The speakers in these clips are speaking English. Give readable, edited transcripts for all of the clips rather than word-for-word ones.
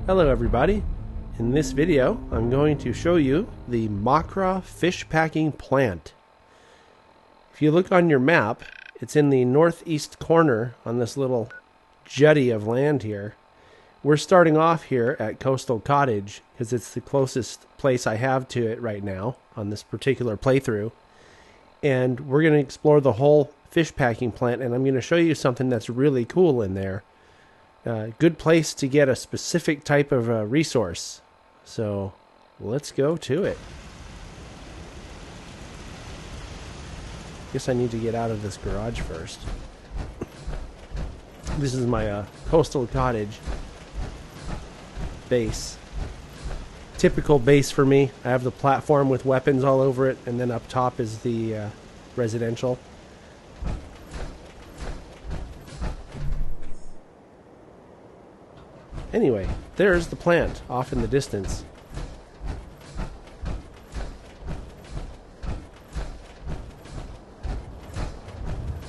Hello everybody. In this video I'm going to show you the Mahkra fish packing plant. If you look on your map, it's in the northeast corner on this little jetty of land here. We're starting off here at Coastal Cottage because it's the closest place I have to it right now on this particular playthrough. And we're going to explore the whole fish packing plant, and I'm going to show you something that's really cool in there. Good place to get a specific type of resource. So let's go to it. Guess I need to get out of this garage first. This is my Coastal Cottage base. Typical base for me. I have the platform with weapons all over it, and then up top is the residential. Anyway, there's the plant off in the distance.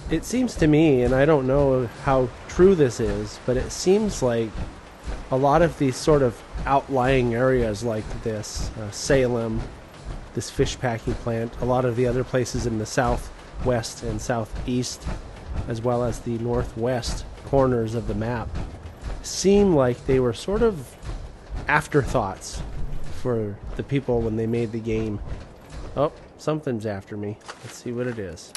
It seems to me, and I don't know how true this is, but it seems like a lot of these sort of outlying areas like this, Salem, this fish packing plant, a lot of the other places in the southwest and southeast, as well as the northwest corners of the map, seem like they were sort of afterthoughts for the people when they made the game. Oh, something's after me. Let's see what it is.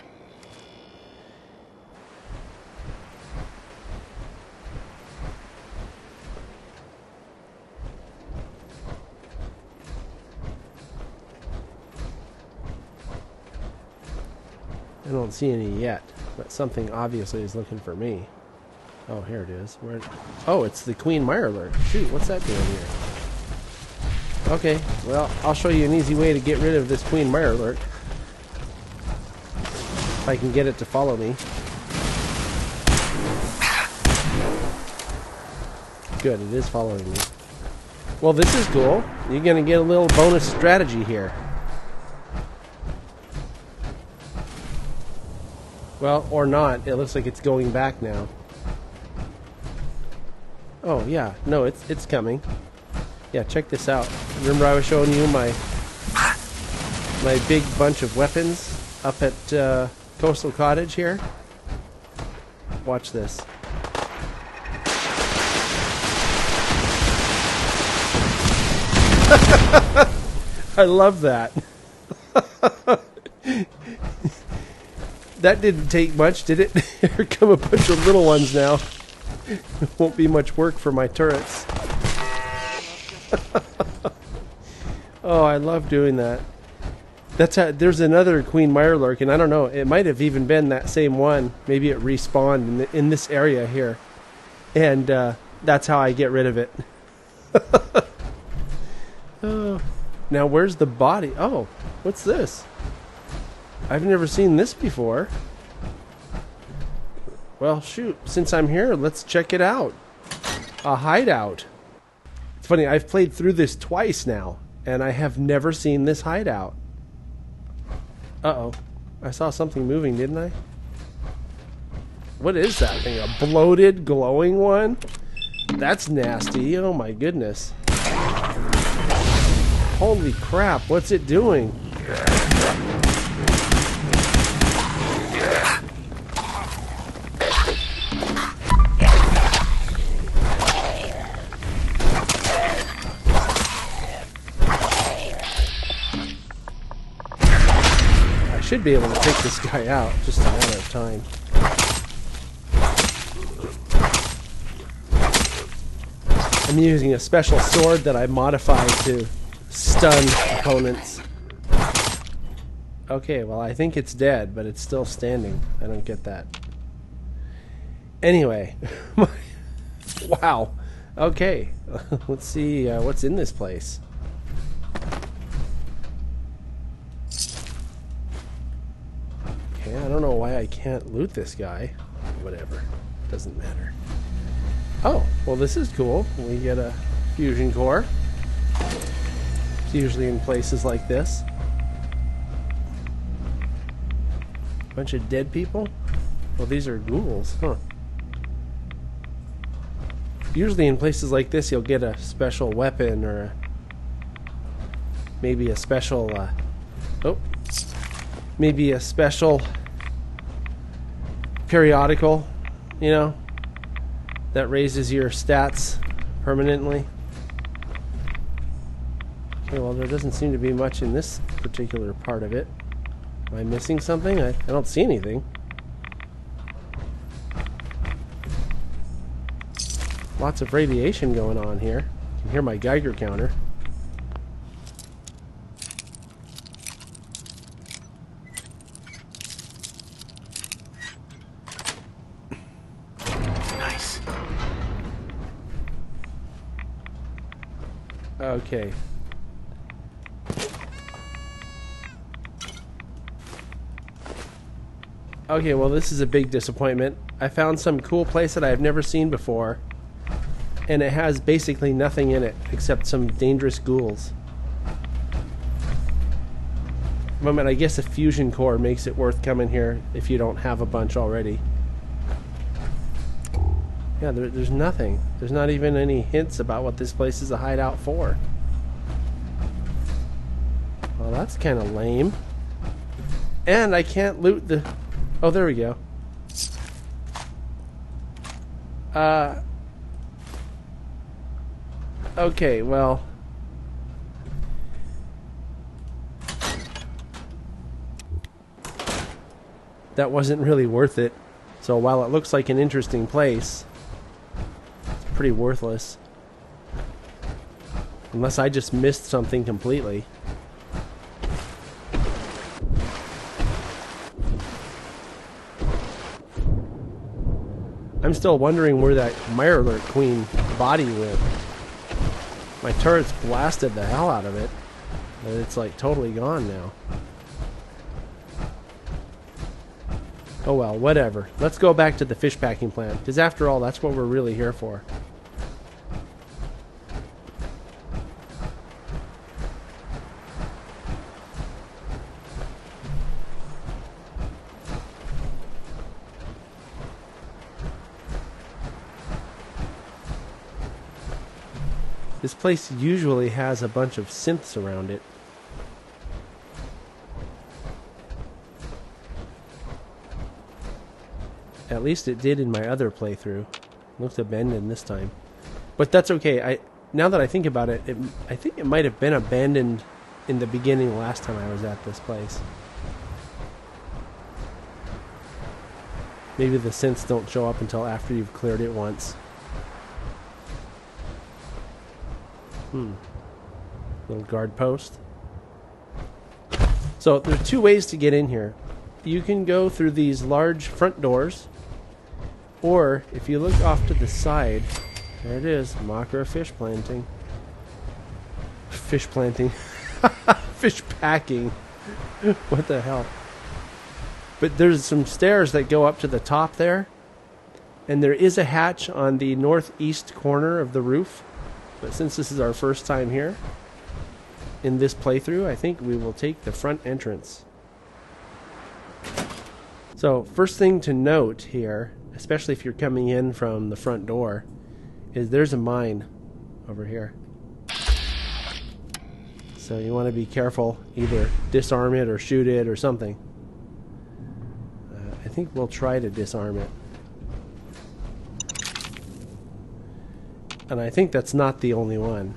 I don't see any yet, but something obviously is looking for me. Oh, here it is. Oh, it's the Queen Mirelurk. Shoot, what's that doing here? Okay, well, I'll show you an easy way to get rid of this Queen Mirelurk. If I can get it to follow me. Good, it is following me. Well, this is cool. You're going to get a little bonus strategy here. Well, or not. It looks like it's going back now. Oh yeah, no, it's coming. Yeah, check this out. Remember I was showing you my big bunch of weapons up at Coastal Cottage here? Watch this. I love that. That didn't take much, did it? Here come a bunch of little ones now. It won't be much work for my turrets. Oh, I love doing that. That's how, there's another Queen Mirelurk, and I don't know, it might have even been that same one. Maybe it respawned in this area here. And that's how I get rid of it. Oh. Now, where's the body? Oh, what's this? I've never seen this before. Well, shoot, since I'm here, let's check it out. A hideout. It's funny, I've played through this twice now, and I have never seen this hideout. Uh-oh. I saw something moving, didn't I? What is that thing? A bloated, glowing one? That's nasty. Oh my goodness. Holy crap, what's it doing? Should be able to take this guy out, just a matter of time. I'm using a special sword that I modified to stun opponents. Okay, well I think it's dead, but it's still standing. I don't get that. Anyway, wow. Okay, let's see what's in this place. I don't know why I can't loot this guy. Whatever. Doesn't matter. Oh, well this is cool. We get a fusion core. It's usually in places like this. Bunch of dead people? Well, these are ghouls, huh? Usually in places like this you'll get a special weapon or maybe a special maybe a special periodical, you know, that raises your stats permanently. Okay, well, there doesn't seem to be much in this particular part of it. Am I missing something? I don't see anything. Lots of radiation going on here. You can hear my Geiger counter. Nice. Okay. Okay, well, this is a big disappointment. I found some cool place that I've never seen before, and it has basically nothing in it except some dangerous ghouls. I mean, I guess a fusion core makes it worth coming here if you don't have a bunch already. Yeah, there's nothing. There's not even any hints about what this place is a hideout for. Well, that's kind of lame. And I can't loot the... Oh, there we go. Okay, well... that wasn't really worth it. So while it looks like an interesting place, it's pretty worthless. Unless I just missed something completely. I'm still wondering where that Mirror Queen body went. My turret's blasted the hell out of it, but it's like totally gone now. Oh well, whatever. Let's go back to the fish packing plant, because after all, that's what we're really here for. This place usually has a bunch of synths around it. At least it did in my other playthrough. Looked abandoned this time. But that's okay. Now that I think about it, I think it might have been abandoned in the beginning last time I was at this place. Maybe the synths don't show up until after you've cleared it once. Little guard post. So there are two ways to get in here. You can go through these large front doors, or if you look off to the side, there it is, Mahkra fish planting. Fish planting. Fish packing. What the hell? But there's some stairs that go up to the top there, and there is a hatch on the northeast corner of the roof. But since this is our first time here in this playthrough, I think we will take the front entrance. So first thing to note here, especially if you're coming in from the front door, is there's a mine over here. So you want to be careful, either disarm it or shoot it or something. I think we'll try to disarm it. And I think that's not the only one.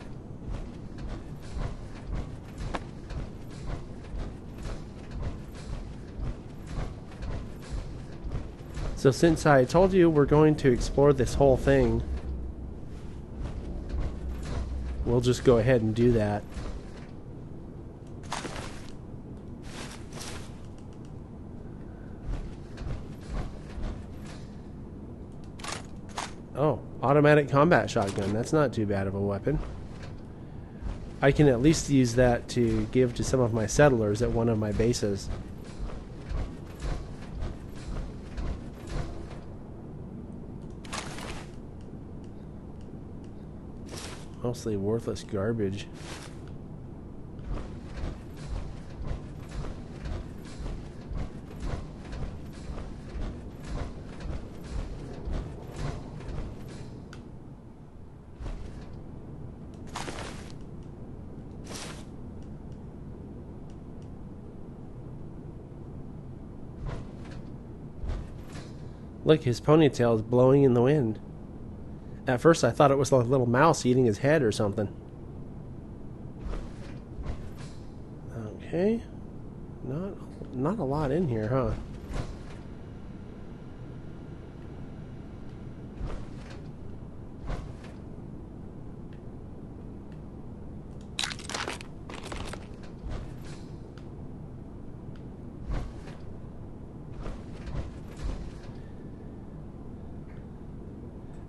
So since I told you we're going to explore this whole thing, we'll just go ahead and do that. Oh, automatic combat shotgun. That's not too bad of a weapon. I can at least use that to give to some of my settlers at one of my bases. Mostly worthless garbage. Look, his ponytail is blowing in the wind. At first I thought it was like a little mouse eating his head or something. Okay. Not a lot in here, huh?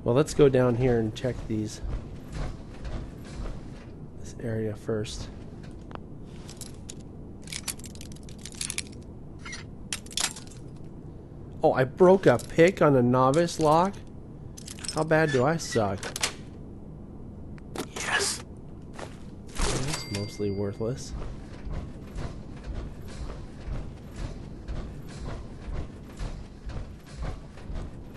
Well, let's go down here and check this area first. Oh, I broke a pick on a novice lock? How bad do I suck? Yes. That's mostly worthless.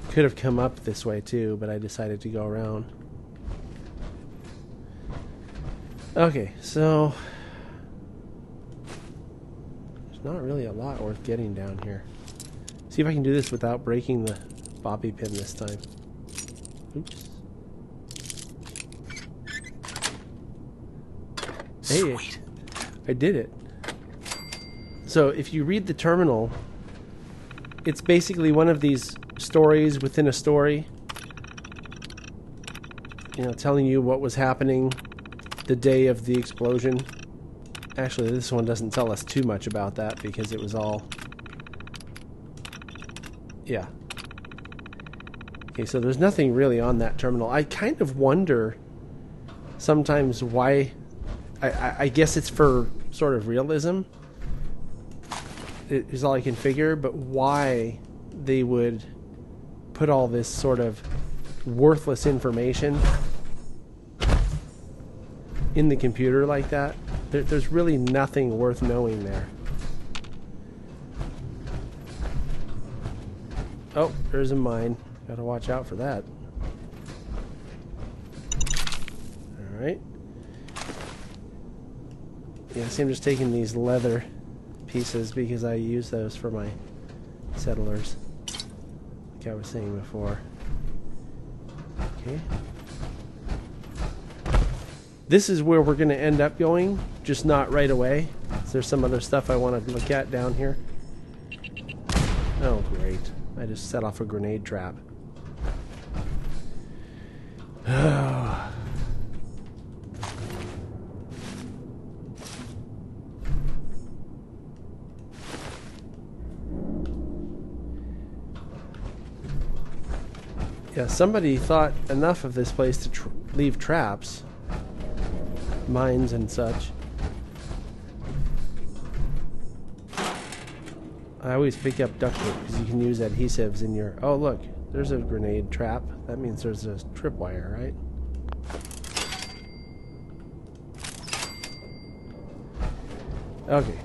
Could have come up this way too, but I decided to go around. Okay, so there's not really a lot worth getting down here. See if I can do this without breaking the bobby pin this time. Oops. Hey, Sweet. I did it. So if you read the terminal, it's basically one of these stories within a story. You know, telling you what was happening the day of the explosion. Actually, this one doesn't tell us too much about that because it was all... Yeah. Okay, so there's nothing really on that terminal. I kind of wonder sometimes why... I guess it's for sort of realism. It is all I can figure, but why they would put all this sort of worthless information in the computer like that. There's really nothing worth knowing there. Oh, there's a mine. Gotta watch out for that. Alright. Yeah, see, I'm just taking these leather pieces because I use those for my settlers, like I was saying before. Okay. This is where we're going to end up going, just not right away. So there's some other stuff I want to look at down here. Oh, great. I just set off a grenade trap. Yeah, somebody thought enough of this place to leave traps. Mines and such. I always pick up duct tape because you can use adhesives in your... Oh, look. There's a grenade trap. That means there's a tripwire, right? Okay.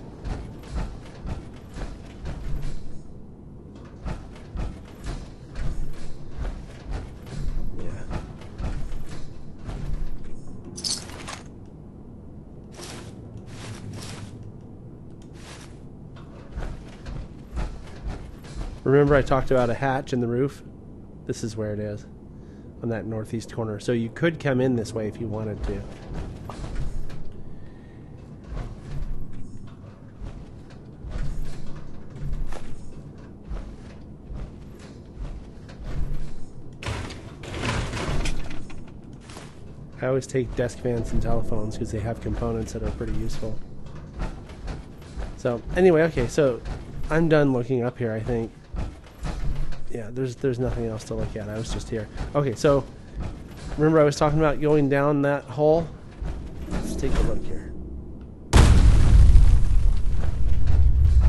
Remember I talked about a hatch in the roof? This is where it is, on that northeast corner. So you could come in this way if you wanted to. I always take desk fans and telephones because they have components that are pretty useful. So anyway, okay, so I'm done looking up here, I think. Yeah, there's nothing else to look at. I was just here. Okay, so remember I was talking about going down that hole? Let's take a look here.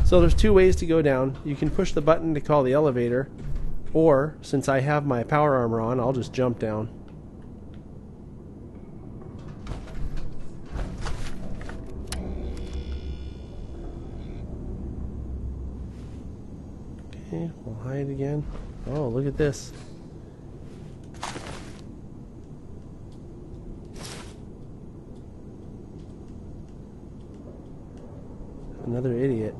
So there's two ways to go down. You can push the button to call the elevator, or since I have my power armor on, I'll just jump down. Okay, we'll hide again. Oh, look at this. Another idiot.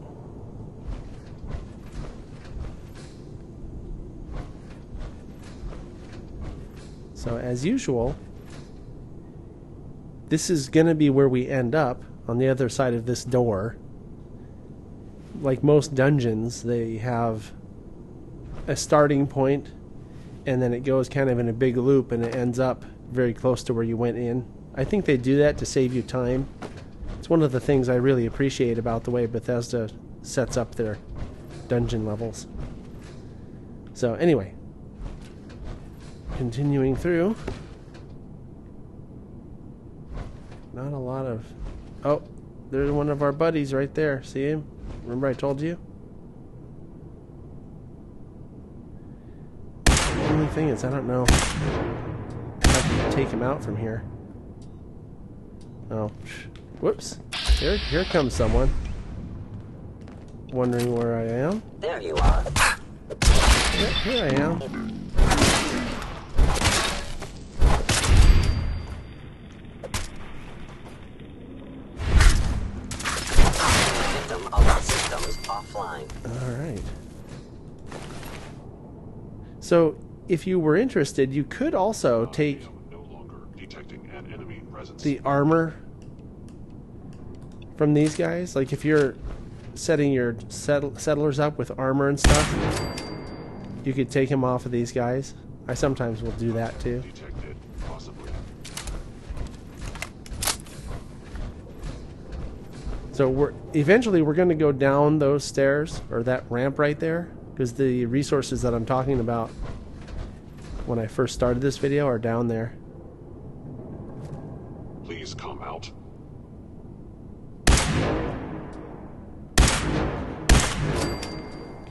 So as usual, this is going to be where we end up, on the other side of this door. Like most dungeons, they have a starting point, and then it goes kind of in a big loop, and it ends up very close to where you went in. I think they do that to save you time. It's one of the things I really appreciate about the way Bethesda sets up their dungeon levels. So anyway, continuing through. Not a lot of... Oh, there's one of our buddies right there. See him? Remember I told you? The only thing is, I don't know if I can take him out from here. Oh, whoops. Here comes someone. Wondering where I am? There you are. Yep, here I am. Alright. So, if you were interested, you could also take the armor from these guys. Like if you're setting your settlers up with armor and stuff, you could take them off of these guys. I sometimes will do that too. So eventually we're going to go down those stairs, or that ramp right there, because the resources that I'm talking about when I first started this video are down there. Please come out.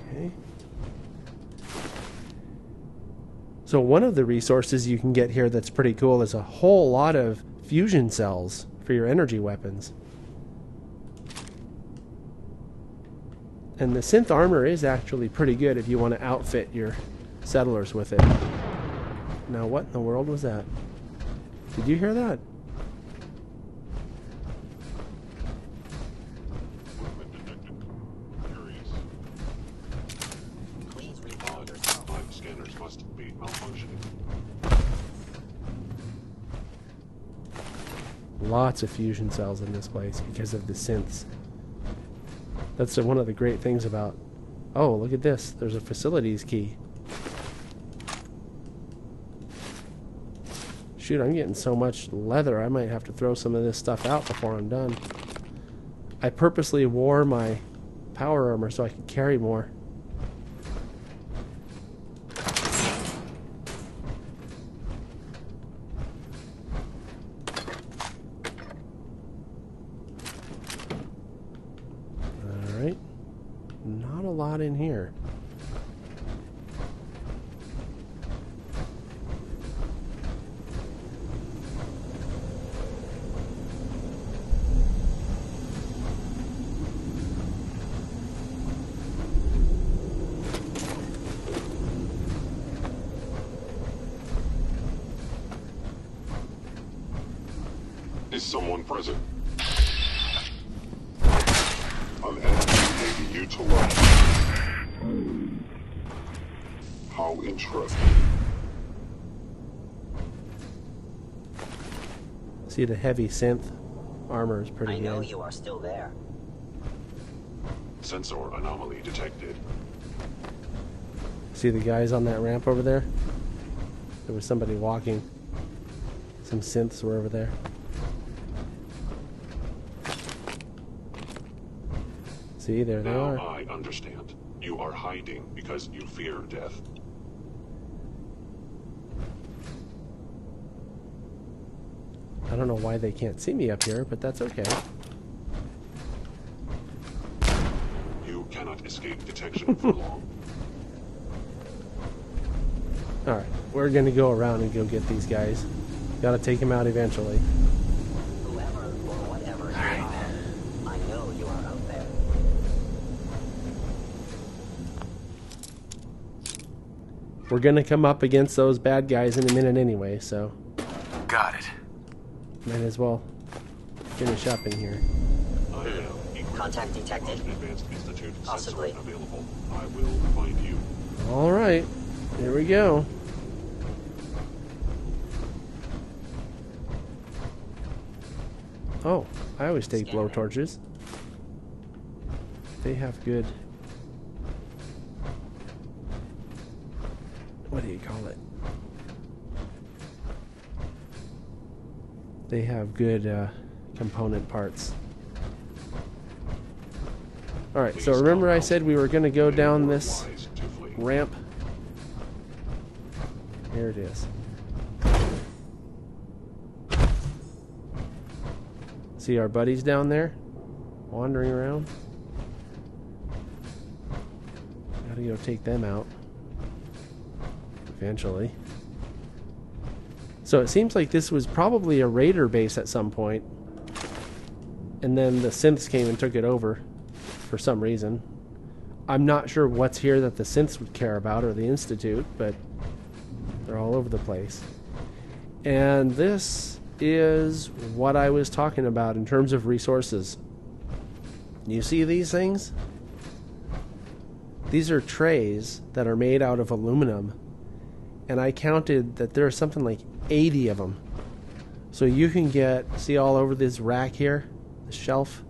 Okay. So one of the resources you can get here that's pretty cool is a whole lot of fusion cells for your energy weapons. And the synth armor is actually pretty good if you want to outfit your settlers with it. Now what in the world was that? Did you hear that? Please recall yourself. My scanners must be malfunctioning. Lots of fusion cells in this place because of the synths. That's one of the great things about... Oh, look at this. There's a facilities key. Shoot, I'm getting so much leather, I might have to throw some of this stuff out before I'm done. I purposely wore my power armor so I could carry more. Alright. Not a lot in here. Is someone present? An enemy taking you to life. How interesting. See, the heavy synth armor is pretty I know good. you are still there. Sensor anomaly detected. See the guys on that ramp over there? There was somebody walking. Some synths were over there. See, there they Now are. I understand. You are hiding because you fear death. I don't know why they can't see me up here, but that's okay. You cannot escape detection for long. Alright, we're gonna go around and go get these guys. Gotta take them out eventually. Whoever or whatever you are, I know you are out there. We're gonna come up against those bad guys in a minute anyway, so Got it. might as well finish up in here. I am equipped. Contact detected. Advanced Institute Possibly. sensor available. I will find you. Alright, here we go. Oh, I always take blowtorches. They have good... What do you call it? They have good component parts. Alright, so remember I said we were going to go down this ramp? Here it is. See our buddies down there? Wandering around? Gotta go take them out. Eventually. So it seems like this was probably a raider base at some point. And then the synths came and took it over for some reason. I'm not sure what's here that the synths would care about, or the Institute, but they're all over the place. And this is what I was talking about in terms of resources. You see these things? These are trays that are made out of aluminum. And I counted that there are something like 80 of them. So you can get, see all over this rack here, the shelf.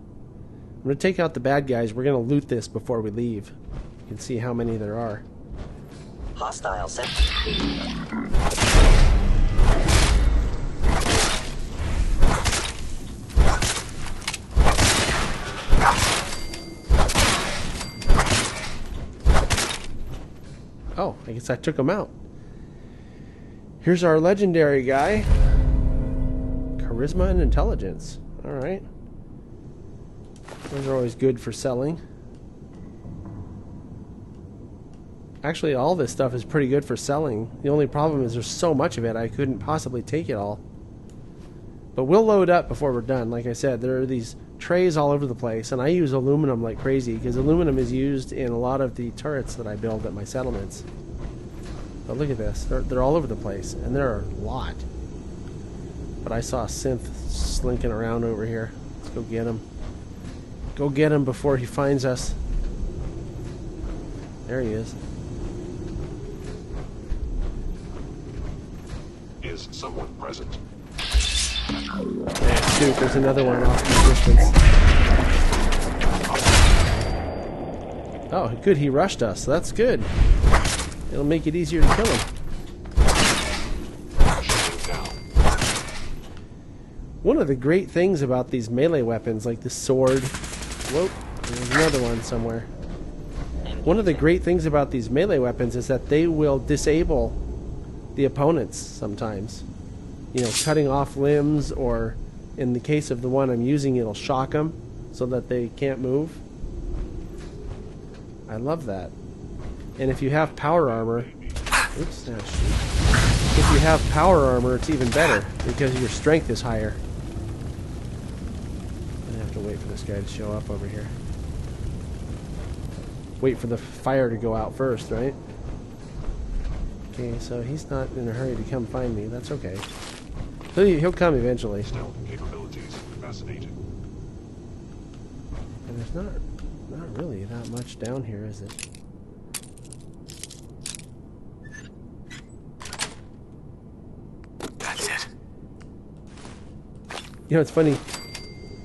I'm going to take out the bad guys. We're going to loot this before we leave. You can see how many there are. Hostile set. Oh, I guess I took them out. Here's our legendary guy. Charisma and intelligence. Alright. Those are always good for selling. Actually, all this stuff is pretty good for selling. The only problem is there's so much of it, I couldn't possibly take it all. But we'll load up before we're done. Like I said, there are these trays all over the place, and I use aluminum like crazy, because aluminum is used in a lot of the turrets that I build at my settlements. But look at this. They're all over the place, and there are a lot. But I saw a synth slinking around over here. Let's go get him. Go get him before he finds us. There he is. Is someone present? Yeah, shoot, there's another one off in the distance. Oh, good, he rushed us. That's good. It'll make it easier to kill him. One of the great things about these melee weapons, like the sword... Whoa, there's another one somewhere. One of the great things about these melee weapons is that they will disable the opponents sometimes. You know, cutting off limbs, or in the case of the one I'm using, it'll shock them so that they can't move. I love that. And if you have power armor... Oops, oh shoot. If you have power armor, it's even better, because your strength is higher. I have to wait for this guy to show up over here. Wait for the fire to go out first, right? Okay, so he's not in a hurry to come find me. That's okay. He'll come eventually. Stealth capabilities. Fascinating. And there's not really that much down here, is it? That's it. You know, it's funny.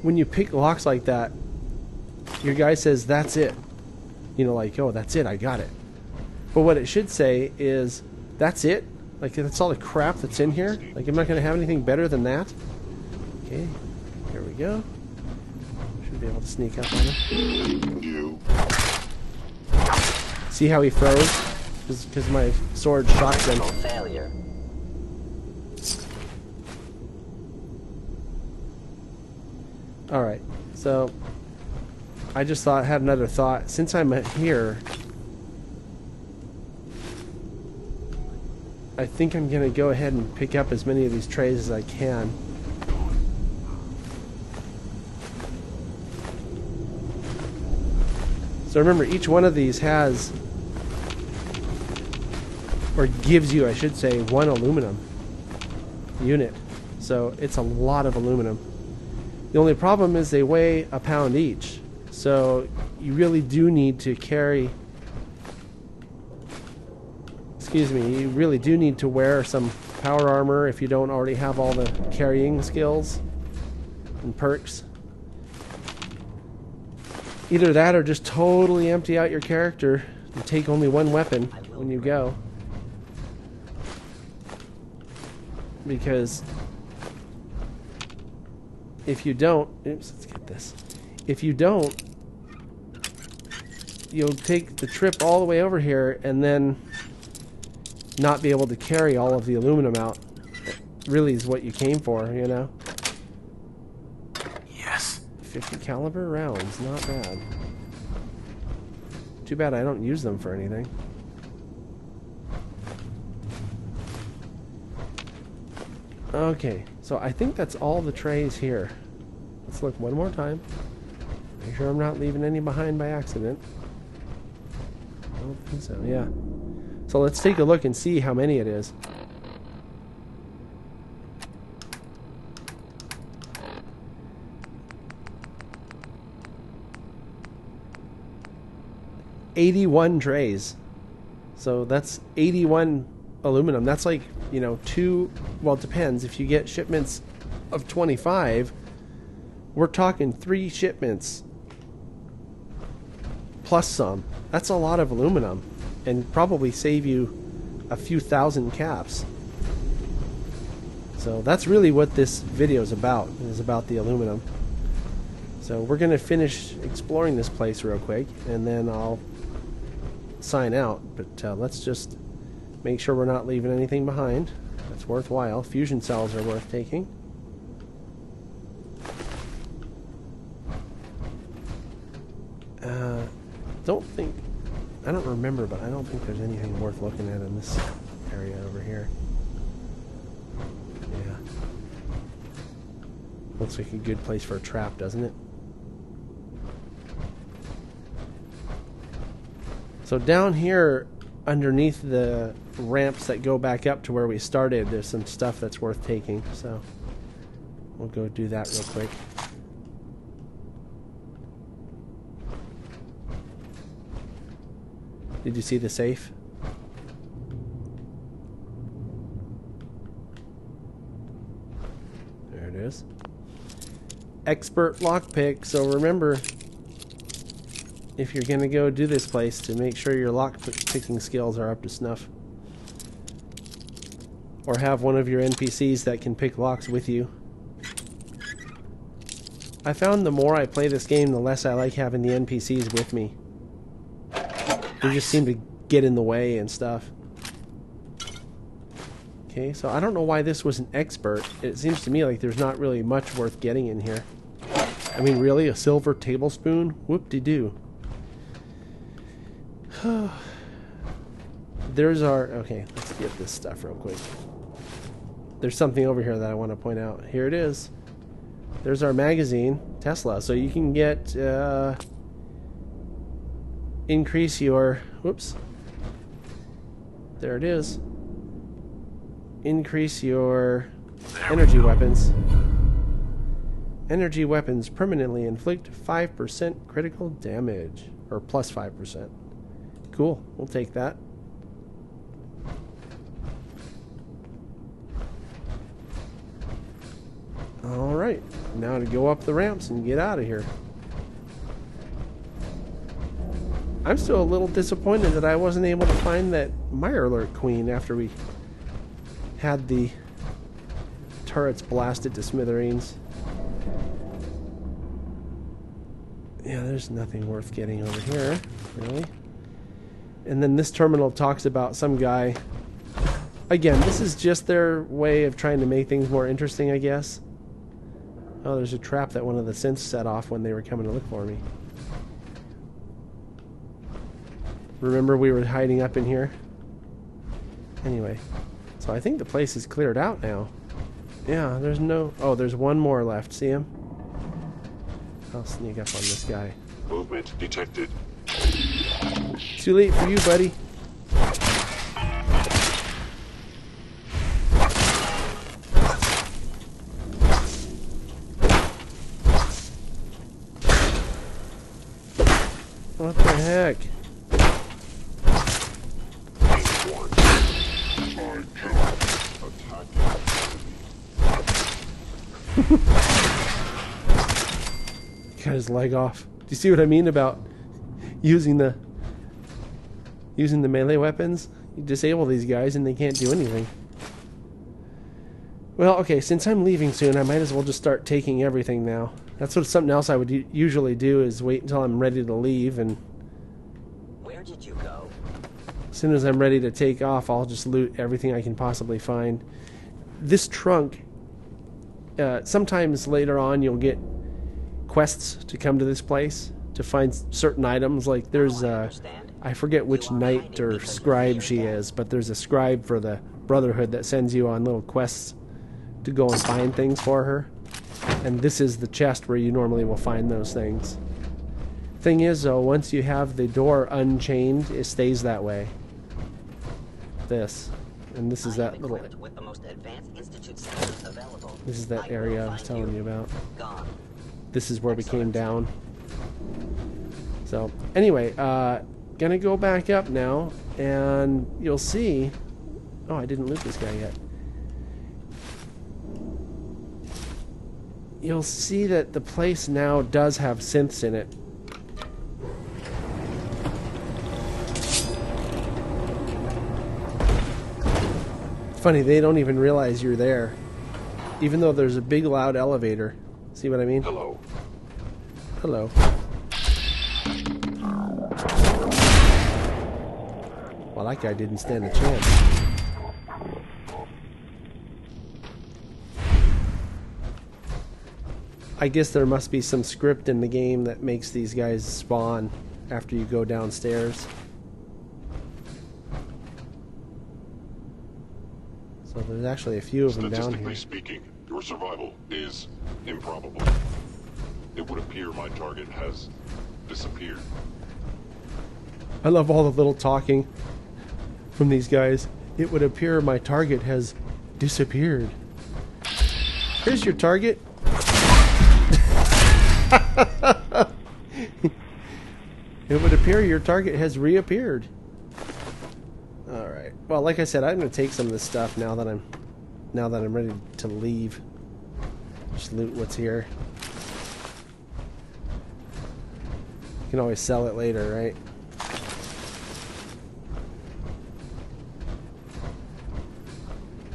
When you pick locks like that, your guy says, "That's it." You know, like, "Oh, that's it. I got it." But what it should say is, "That's it." Like, that's all the crap that's in here. Like, I'm not going to have anything better than that. Okay, here we go. Should be able to sneak up on him. See how he froze? Because my sword shocked him. Failure. Alright, so I just had another thought. Since I'm here, I think I'm going to go ahead and pick up as many of these trays as I can. So remember, each one of these has, or gives you, I should say, one aluminum unit. So it's a lot of aluminum. The only problem is they weigh a pound each. So you really do need to carry... Excuse me, you really do need to wear some power armor if you don't already have all the carrying skills. and perks. Either that or just totally empty out your character and take only one weapon when you go. Because if you don't, oops, let's get this. If you don't, you'll take the trip all the way over here and then not be able to carry all of the aluminum out. It really is what you came for, you know? Yes. 50 caliber rounds, not bad. Too bad I don't use them for anything. Okay, so I think that's all the trays here. Let's look one more time. Make sure I'm not leaving any behind by accident. I don't think so, yeah. So let's take a look and see how many it is. $81 trays. So that's 81 aluminum. That's like, you know, well, it depends. If you get shipments of 25, we're talking 3 shipments plus some. That's a lot of aluminum and probably save you a few thousand caps. So that's really what this video is about the aluminum. So we're going to finish exploring this place real quick and then I'll sign out. But let's just make sure we're not leaving anything behind that's worthwhile. Fusion cells are worth taking. I don't remember, but I don't think there's anything worth looking at in this area over here. Yeah. Looks like a good place for a trap, doesn't it? So down here, underneath the ramps that go back up to where we started, there's some stuff that's worth taking. So we'll go do that real quick. Did you see the safe? There it is. Expert lockpick. So remember, if you're going to go do this place, to make sure your lock-picking skills are up to snuff. Or have one of your NPCs that can pick locks with you. I found the more I play this game, the less I like having the NPCs with me. They just seem to get in the way and stuff. Okay, so I don't know why this was an expert. It seems to me like there's not really much worth getting in here. I mean, really? A silver tablespoon? Whoop-de-doo. There's our... Okay, let's get this stuff real quick. There's something over here that I want to point out. Here it is. There's our magazine, Tesla. So you can get... increase your... Whoops. There it is. Increase your energy weapons. Energy weapons permanently inflict 5% critical damage. Or plus 5%. Cool. We'll take that. Alright. Now to go up the ramps and get out of here. I'm still a little disappointed that I wasn't able to find that Mirelurk Queen after we had the turrets blasted to smithereens. Yeah, there's nothing worth getting over here, really. And then this terminal talks about some guy. Again, this is just their way of trying to make things more interesting, I guess. Oh, there's a trap that one of the synths set off when they were coming to look for me. Remember we were hiding up in here? Anyway, so I think the place is cleared out now. Yeah, there's no... Oh, there's one more left. See him? I'll sneak up on this guy. Movement detected. Too late for you, buddy. What the heck? got his leg off. Do you see what I mean about using the melee weapons? You disable these guys and they can't do anything. Well, okay, since I'm leaving soon, I might as well just start taking everything now. That's what something else I would usually do, is wait until I'm ready to leave, and Where did you go? as soon as I'm ready to take off, I'll just loot everything I can possibly find. This trunk, sometimes later on you'll get quests to come to this place to find certain items. Like there's I forget which knight or scribe she is, but there's a scribe for the Brotherhood that sends you on little quests to go and find things for her. And this is the chest where you normally will find those things. Thing is, though, once you have the door unchained, it stays that way. This. And this is that little... With the most advanced institute centers available. This is that area I was telling you about. Gone. This is where we came down. So, anyway, gonna go back up now, and you'll see... Oh, I didn't loot this guy yet. You'll see that the place now does have synths in it. Funny, they don't even realize you're there, even though there's a big loud elevator. See what I mean? Hello. Hello. Well, that guy didn't stand a chance. I guess there must be some script in the game that makes these guys spawn after you go downstairs. So there's actually a few of them down here. Statistically speaking, your survival is improbable. It would appear my target has disappeared. I love all the little talking from these guys. It would appear my target has disappeared. Here's your target. It would appear your target has reappeared. Alright. Well, like I said, I'm going to take some of this stuff now that I'm ready to leave. Just loot what's here. You can always sell it later, right?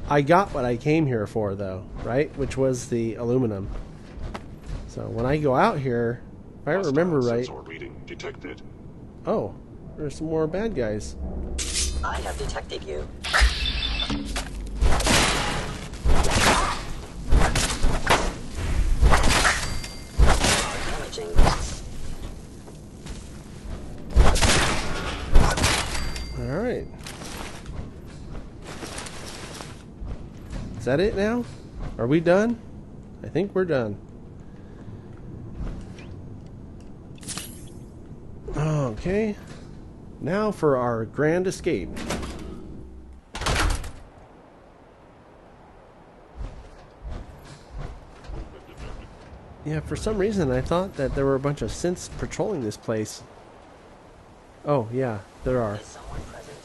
I got what I came here for, though, right? Which was the aluminum. So when I go out here, if I remember right... Sensor reading detected. Oh, there's some more bad guys. I have detected you. Damaging. Alright. Is that it now? Are we done? I think we're done. Okay. Now for our grand escape. Yeah, for some reason I thought that there were a bunch of synths patrolling this place. Oh, yeah, there are. Is someone present?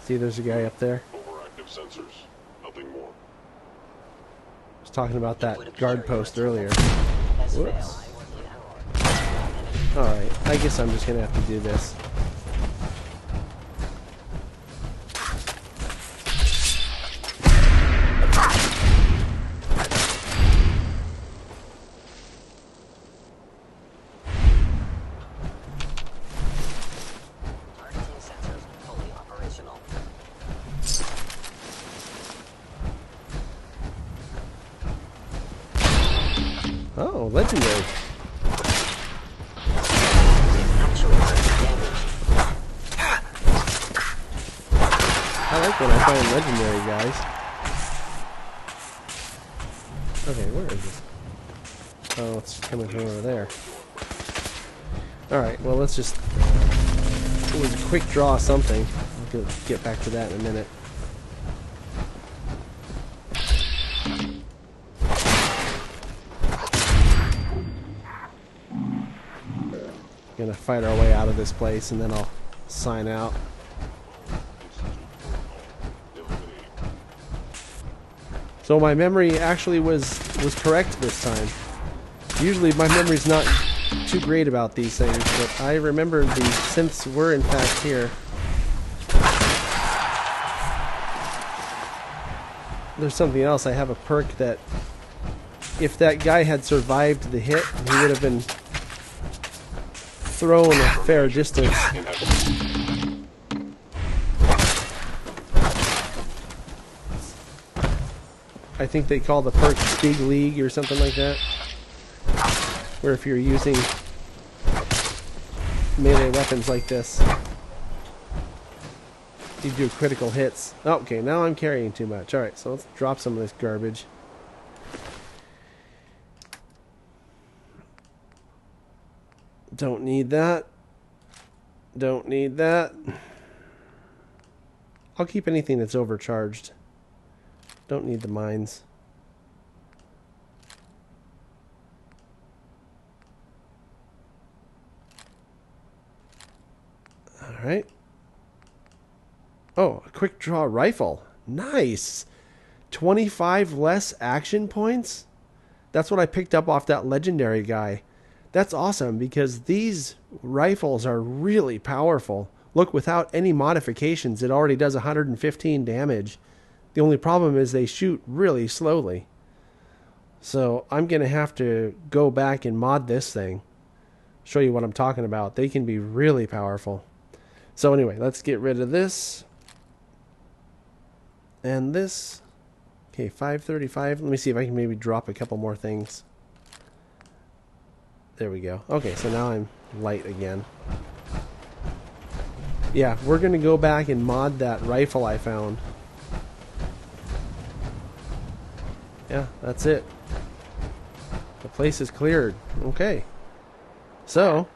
See, there's a guy up there. Overactive sensors. Nothing more. I was talking about that guard post earlier. Has Whoops. failed. Alright, I guess I'm just gonna have to do this. Targeting sensors fully operational. Oh, legendary. I like when I find legendary guys. Okay, where is this? Oh, it's coming from over there. Alright, well let's just... It was a quick draw something. We'll get back to that in a minute. Gonna fight our way out of this place and then I'll sign out. So my memory actually was correct this time. Usually my memory's not too great about these things, but I remember the synths were in fact here. There's something else. I have a perk that if that guy had survived the hit, he would have been thrown a fair distance. I think they call the perk Big League or something like that. Where if you're using melee weapons like this, you do critical hits. Oh, okay, now I'm carrying too much. Alright, so let's drop some of this garbage. Don't need that. Don't need that. I'll keep anything that's overcharged. Don't need the mines. Alright. Oh, a quick draw rifle. Nice. 25 less action points? That's what I picked up off that legendary guy. That's awesome because these rifles are really powerful. Look, without any modifications, it already does 115 damage. The only problem is they shoot really slowly. So I'm going to have to go back and mod this thing. Show you what I'm talking about. They can be really powerful. So anyway, let's get rid of this. And this. Okay, 535. Let me see if I can maybe drop a couple more things. There we go. Okay, so now I'm light again. Yeah, we're going to go back and mod that rifle I found. Yeah, that's it. The place is cleared. Okay. So,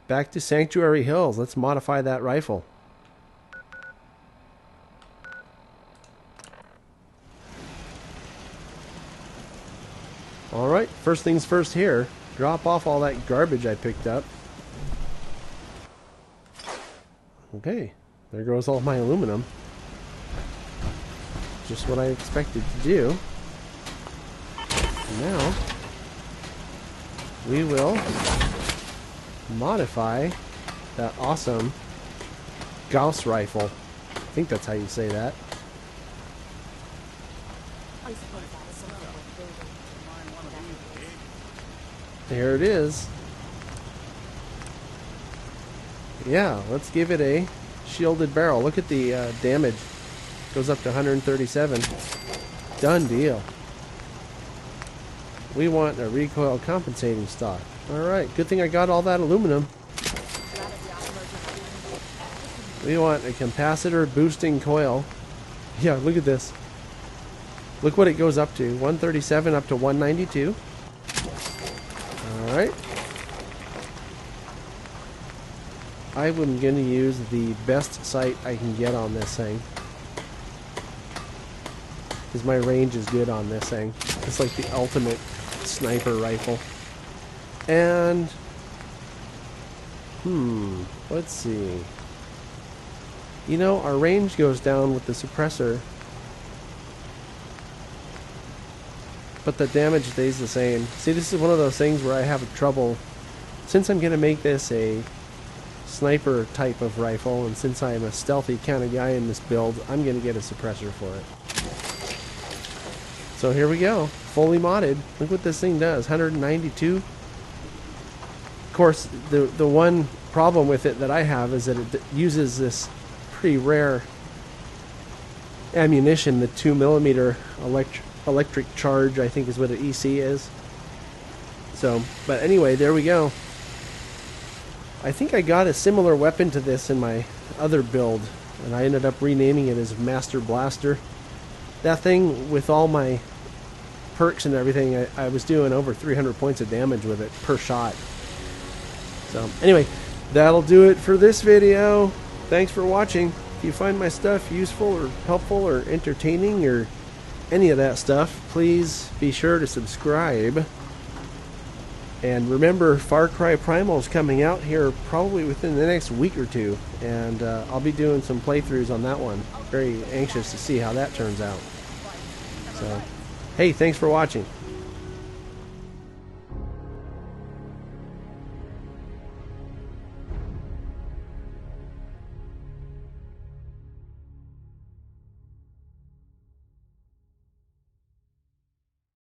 back to Sanctuary Hills. Let's modify that rifle. Alright, first things first here. Drop off all that garbage I picked up. Okay, there goes all my aluminum. Just what I expected to do. Now, we will modify that awesome Gauss rifle. I think that's how you say that. There it is. Yeah, let's give it a shielded barrel. Look at the damage. Goes up to 137. Done deal. We want a recoil compensating stock. Alright, good thing I got all that aluminum. We want a capacitor boosting coil. Yeah, look at this. Look what it goes up to. 137 up to 192. Alright. I'm going to use the best sight I can get on this thing. Because my range is good on this thing. It's like the ultimate sniper rifle. And let's see. You know, our range goes down with the suppressor, but the damage stays the same. See, this is one of those things where I have trouble. Since I'm going to make this a sniper type of rifle, and since I'm a stealthy kind of guy in this build, I'm going to get a suppressor for it. So here we go, fully modded. Look what this thing does, 192. Of course, the one problem with it that I have is that it uses this pretty rare ammunition, the 2mm electric charge, I think is what an EC is. So, but anyway, there we go. I think I got a similar weapon to this in my other build, and I ended up renaming it as Master Blaster. That thing, with all my perks and everything, I was doing over 300 points of damage with it per shot. So, anyway, that'll do it for this video. Thanks for watching. If you find my stuff useful or helpful or entertaining or any of that stuff, please be sure to subscribe. And remember, Far Cry Primal is coming out here probably within the next week or two, and I'll be doing some playthroughs on that one. Very anxious to see how that turns out. So, hey, thanks for watching.